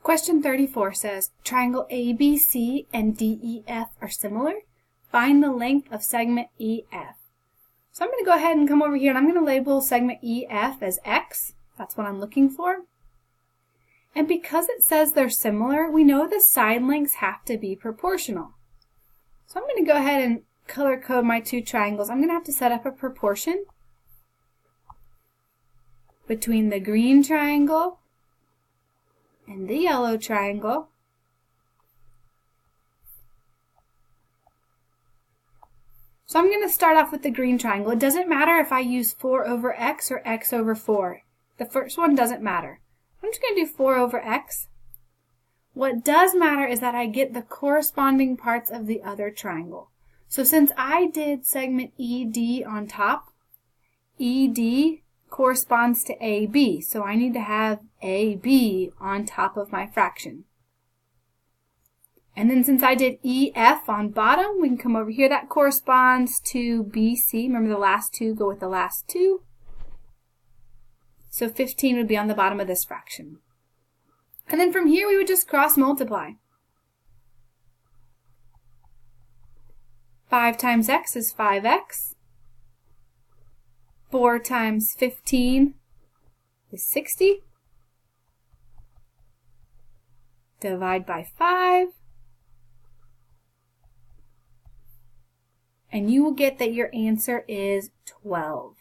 Question 34 says, triangle ABC and DEF are similar. Find the length of segment EF. So I'm going to go ahead and come over here and I'm going to label segment EF as X. That's what I'm looking for. And because it says they're similar, we know the side lengths have to be proportional. So I'm going to go ahead and color code my two triangles. I'm going to have to set up a proportion between the green triangle and the yellow triangle. So I'm going to start off with the green triangle. It doesn't matter if I use 4 over x or x over 4. The first one doesn't matter. I'm just going to do 4 over x. What does matter is that I get the corresponding parts of the other triangle. So since I did segment ED on top, ED corresponds to AB, so I need to have AB on top of my fraction. And then since I did EF on bottom, we can come over here. That corresponds to BC. Remember, the last two go with the last two. So 15 would be on the bottom of this fraction. And then from here, we would just cross multiply. 5 times x is 5x. 4 times 15 is 60. Divide by 5. And you will get that your answer is 12.